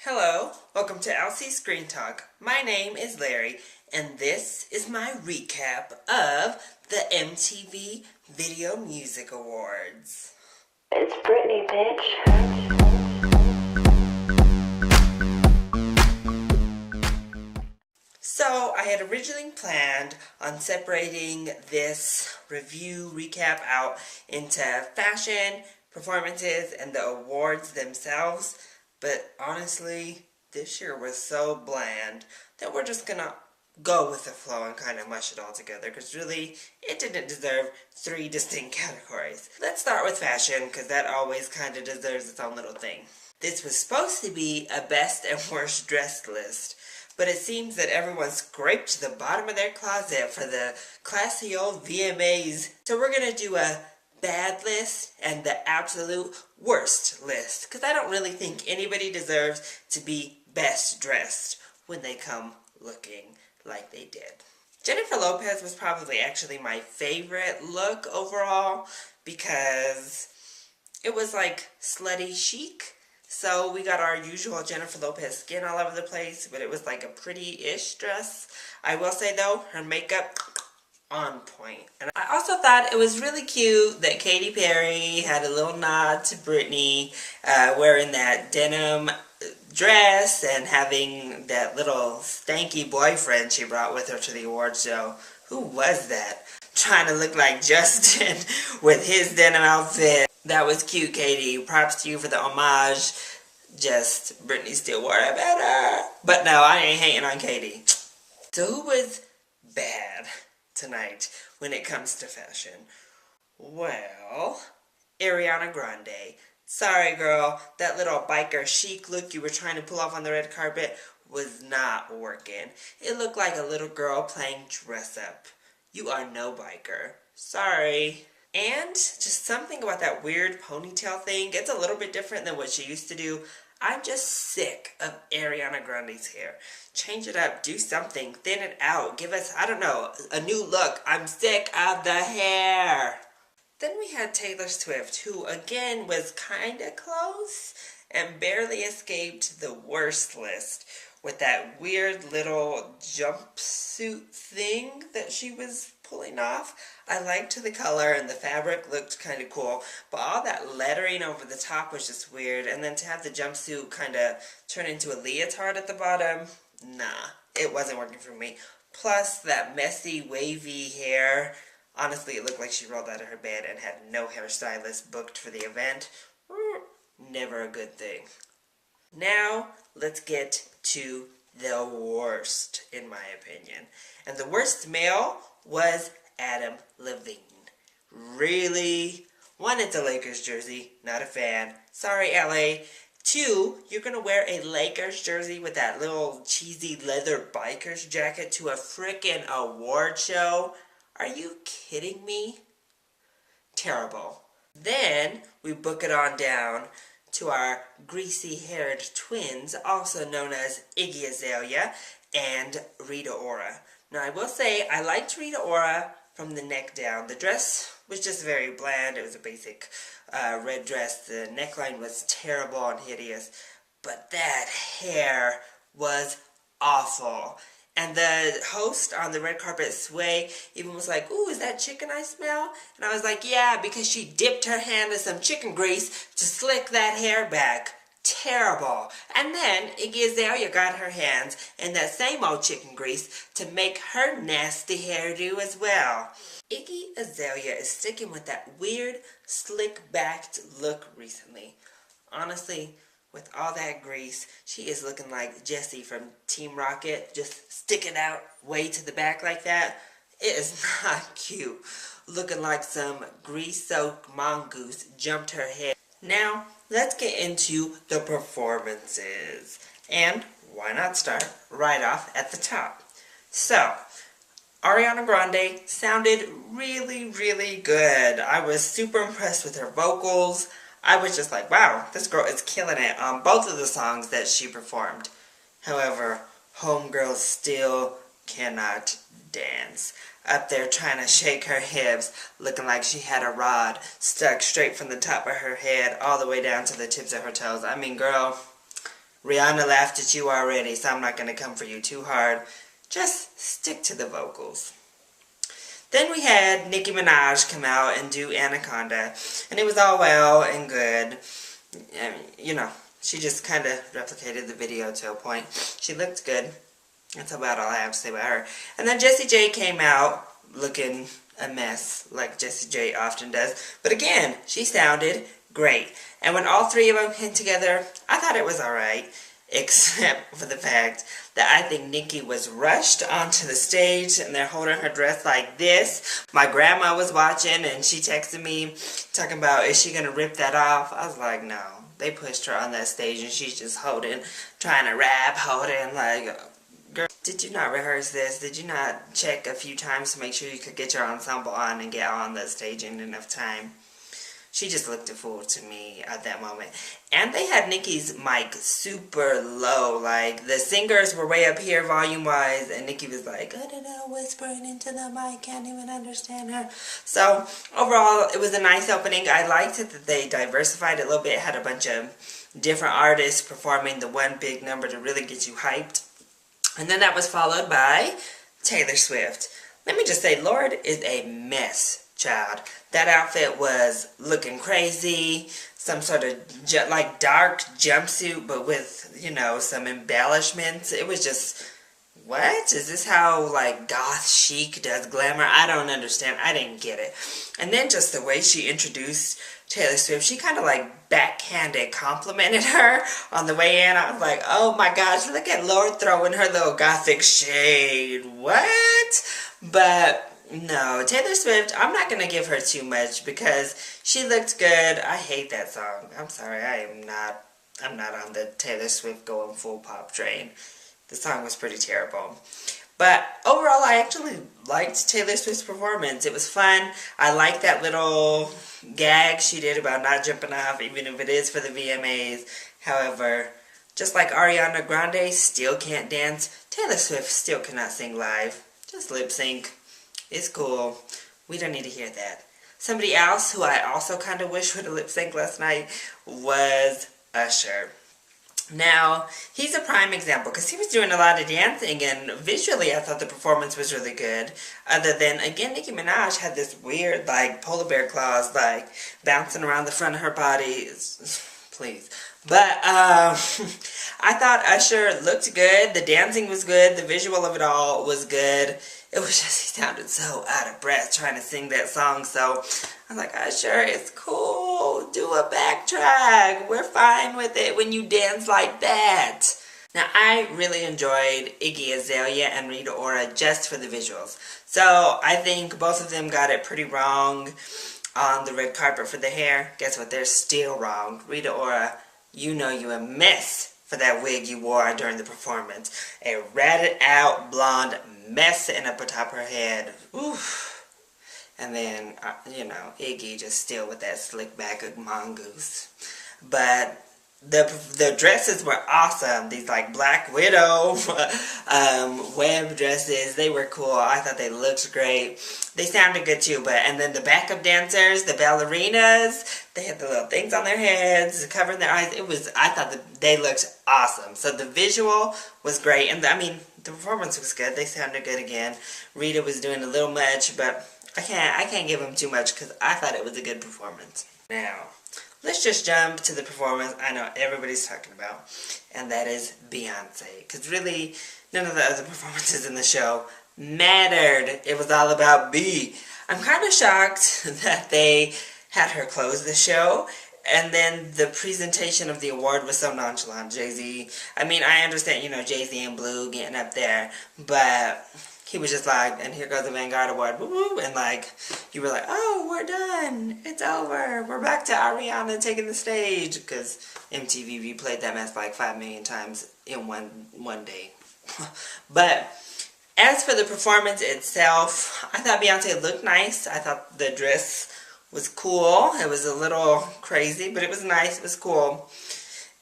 Hello, welcome to LC Screen Talk. My name is Larry, and this is my recap of the MTV Video Music Awards. It's Britney, bitch. So, I had originally planned on separating this review recap out into fashion, performances, and the awards themselves. But honestly, this year was so bland that we're just gonna go with the flow and kind of mush it all together, because really, it didn't deserve three distinct categories. Let's start with fashion, because that always kind of deserves its own little thing. This was supposed to be a best and worst dressed list, but it seems that everyone scraped to the bottom of their closet for the classy old VMAs. So we're gonna do a bad list and the absolute worst list, because I don't really think anybody deserves to be best dressed when they come looking like they did. Jennifer Lopez was probably actually my favorite look overall, because it was like slutty chic. So we got our usual Jennifer Lopez skin all over the place, but it was like a pretty-ish dress. I will say though, her makeup on point. And I also thought it was really cute that Katy Perry had a little nod to Britney, wearing that denim dress and having that little stanky boyfriend she brought with her to the awards show. Who was that? Trying to look like Justin with his denim outfit. That was cute, Katy. Props to you for the homage. Just, Britney still wore it better. But no, I ain't hating on Katy. So who was bad tonight when it comes to fashion? Well, Ariana Grande. Sorry, girl. That little biker chic look you were trying to pull off on the red carpet was not working. It looked like a little girl playing dress up. You are no biker. Sorry. And just something about that weird ponytail thing. It's a little bit different than what she used to do. I'm just sick of Ariana Grande's hair. Change it up, do something, thin it out, give us, I don't know, a new look. I'm sick of the hair. Then we had Taylor Swift, who again was kinda close and barely escaped the worst list with that weird little jumpsuit thing that she was pulling off. I liked the color and the fabric looked kind of cool, but all that lettering over the top was just weird, and then to have the jumpsuit kind of turn into a leotard at the bottom, nah, it wasn't working for me. Plus, that messy, wavy hair, honestly, it looked like she rolled out of her bed and had no hairstylist booked for the event. Never a good thing. Now, let's get to the worst, in my opinion. And the worst male was Adam Levine. Really? One, it's a Lakers jersey. Not a fan. Sorry, LA. Two, you're gonna wear a Lakers jersey with that little cheesy leather biker's jacket to a frickin' award show? Are you kidding me? Terrible. Then, we book it on down to our greasy-haired twins, also known as Iggy Azalea and Rita Ora. Now, I will say, I liked Rita Ora from the neck down. The dress was just very bland. It was a basic red dress. The neckline was terrible and hideous. But that hair was awful. And the host on the red carpet, Sway, even was like, "Ooh, is that chicken I smell?" And I was like, "Yeah, because she dipped her hand in some chicken grease to slick that hair back." Terrible. And then Iggy Azalea got her hands in that same old chicken grease to make her nasty hairdo as well. Iggy Azalea is sticking with that weird, slick-backed look recently. Honestly, with all that grease, she is looking like Jessie from Team Rocket, just sticking out way to the back like that. It is not cute. Looking like some grease-soaked mongoose jumped her head. Now, let's get into the performances. And why not start right off at the top? So, Ariana Grande sounded really, really good. I was super impressed with her vocals. I was just like, wow, this girl is killing it on both of the songs that she performed. However, Homegirl still cannot dance. Up there trying to shake her hips, looking like she had a rod stuck straight from the top of her head all the way down to the tips of her toes. I mean, girl, Rihanna laughed at you already, so I'm not going to come for you too hard. Just stick to the vocals. Then we had Nicki Minaj come out and do Anaconda, and it was all well and good. I mean, you know, she just kind of replicated the video to a point. She looked good. That's about all I have to say about her. And then Jessie J came out looking a mess, like Jessie J often does. But again, she sounded great. And when all three of them came together, I thought it was alright. Except for the fact that I think Nicki was rushed onto the stage and they're holding her dress like this. My grandma was watching and she texted me talking about, is she going to rip that off? I was like, no. They pushed her on that stage and she's just holding, trying to rap, holding like, girl, did you not rehearse this? Did you not check a few times to make sure you could get your ensemble on and get on the stage in enough time? She just looked a fool to me at that moment. And they had Nicki's mic super low. Like, the singers were way up here volume-wise, and Nicki was like, I don't know, whispering into the mic, can't even understand her. So, overall, it was a nice opening. I liked it that they diversified it a little bit. Had a bunch of different artists performing the one big number to really get you hyped. And then that was followed by Taylor Swift. Let me just say, Lord is a mess. Child, that outfit was looking crazy, some sort of like dark jumpsuit, but with, you know, some embellishments. It was just, what? Is this how like goth chic does glamour? I don't understand. I didn't get it. And then just the way she introduced Taylor Swift, she kind of like backhanded complimented her on the way in. I was like, oh my gosh, look at Lord throwing her little gothic shade. What? But no, Taylor Swift, I'm not going to give her too much because she looked good. I hate that song. I'm sorry, I'm not on the Taylor Swift going full pop train. The song was pretty terrible. But overall, I actually liked Taylor Swift's performance. It was fun. I liked that little gag she did about not jumping off, even if it is for the VMAs. However, just like Ariana Grande still can't dance, Taylor Swift still cannot sing live. Just lip sync. It's cool. We don't need to hear that. Somebody else who I also kind of wish would have lip synced last night was Usher. Now, he's a prime example because he was doing a lot of dancing and visually I thought the performance was really good. Other than, again, Nicki Minaj had this weird, like, polar bear claws, like, bouncing around the front of her body. Please. But, I thought Usher looked good. The dancing was good. The visual of it all was good. It was just, he sounded so out of breath trying to sing that song. So, I was like, Usher, it's cool. Do a backtrack. We're fine with it when you dance like that. Now, I really enjoyed Iggy Azalea and Rita Ora just for the visuals. So, I think both of them got it pretty wrong on the red carpet for the hair. Guess what? They're still wrong. Rita Ora, you know you a mess for that wig you wore during the performance. A ratted out blonde mess in up atop her head. Oof. And then, you know, Iggy just still with that slick back of mongoose. But the dresses were awesome. These like Black Widow web dresses, they were cool. I thought they looked great. They sounded good too. And then the backup dancers, the ballerinas, they had the little things on their heads, covering their eyes. I thought that they looked awesome. So the visual was great. And I mean, the performance was good. They sounded good again. Rita was doing a little much, but I can't give them too much because I thought it was a good performance. Now, let's just jump to the performance I know everybody's talking about, and that is Beyonce. Because really, none of the other performances in the show mattered. It was all about B. I'm kind of shocked that they had her close the show, and then the presentation of the award was so nonchalant. Jay-Z, I mean, I understand, you know, Jay-Z and Blue getting up there, but he was just like, and here goes the Vanguard Award, woo woo, and like, you were like, oh, we're done, it's over, we're back to Ariana taking the stage, because MTV replayed that mess like 5 million times in one day. But as for the performance itself, I thought Beyonce looked nice. I thought the dress was cool. It was a little crazy, but it was nice, it was cool.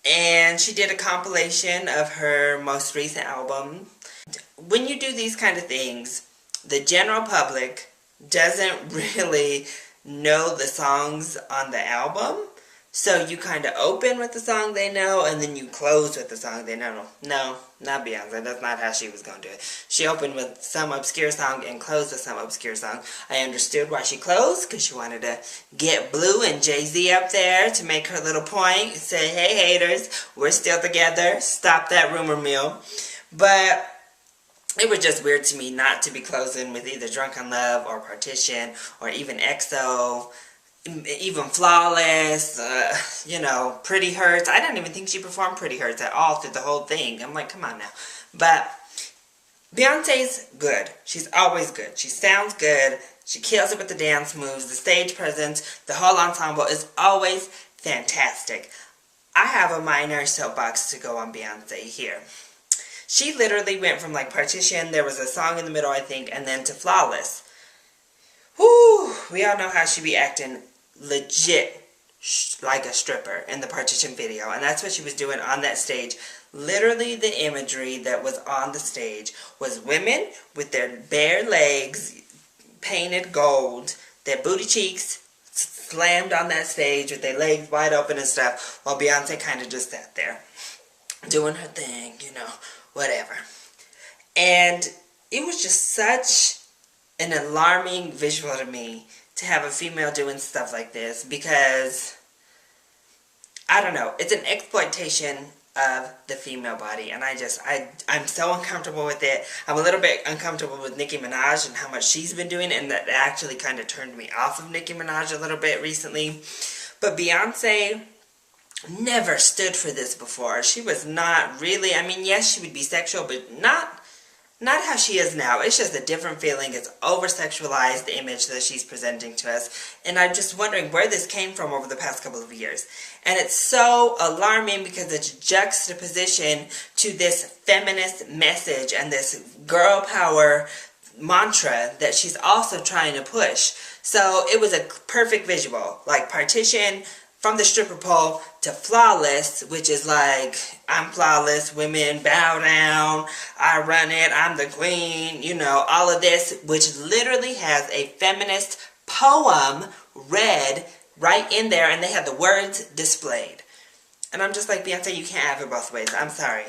And she did a compilation of her most recent album. When you do these kind of things, the general public doesn't really know the songs on the album. So you kind of open with the song they know, and then you close with the song they know. No, not Beyonce. That's not how she was going to do it. She opened with some obscure song and closed with some obscure song. I understood why she closed, because she wanted to get Blue and Jay-Z up there to make her little point. Say, hey haters, we're still together. Stop that rumor mill. But it was just weird to me not to be closing with either Drunk on Love or Partition or even EXO. Even Flawless, Pretty Hurts. I didn't even think she performed Pretty Hurts at all through the whole thing. I'm like, come on now. But Beyonce's good. She's always good. She sounds good. She kills it with the dance moves, the stage presence, the whole ensemble is always fantastic. I have a minor soapbox to go on Beyonce here. She literally went from like Partition, there was a song in the middle I think, and then to Flawless. Whew, we all know how she be acting legit like a stripper in the Partition video, and that's what she was doing on that stage. Literally the imagery that was on the stage was women with their bare legs painted gold, their booty cheeks slammed on that stage with their legs wide open and stuff, while Beyonce kind of just sat there doing her thing, whatever. And it was just such an alarming visual to me to have a female doing stuff like this, because I don't know, it's an exploitation of the female body, and I'm so uncomfortable with it. I'm a little bit uncomfortable with Nicki Minaj and how much she's been doing, and that actually kind of turned me off of Nicki Minaj a little bit recently. But Beyonce never stood for this before. She was not really, yes, she would be sexual, but not how she is now. It's just a different feeling. It's over-sexualized image that she's presenting to us. And I'm just wondering where this came from over the past couple of years. And it's so alarming because it's juxtaposition to this feminist message and this girl power mantra that she's also trying to push. So it was a perfect visual. Like Partition, from the stripper pole to Flawless, which is like, I'm flawless, women bow down, I run it, I'm the queen, all of this, which literally has a feminist poem read right in there, and they have the words displayed. And I'm just like, Beyonce, you can't have it both ways. I'm sorry.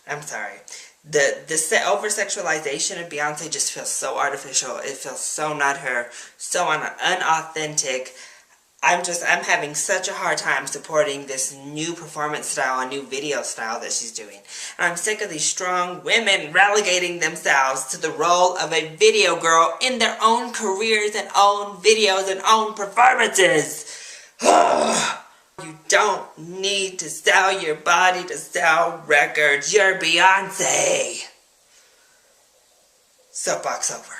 The over-sexualization of Beyonce just feels so artificial. It feels so not her, so unauthentic. I'm having such a hard time supporting this new performance style and new video style that she's doing. And I'm sick of these strong women relegating themselves to the role of a video girl in their own careers and own videos and own performances. You don't need to sell your body to sell records. You're Beyonce. Soapbox over.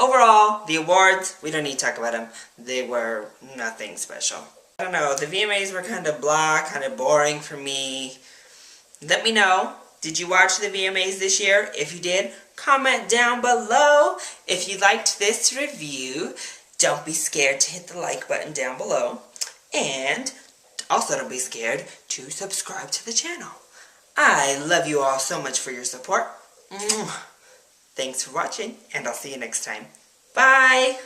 Overall, the awards, we don't need to talk about them. They were nothing special. I don't know, the VMAs were kind of blah, kind of boring for me. Let me know, did you watch the VMAs this year? If you did, comment down below. If you liked this review, don't be scared to hit the like button down below. And also don't be scared to subscribe to the channel. I love you all so much for your support. Thanks for watching, and I'll see you next time. Bye!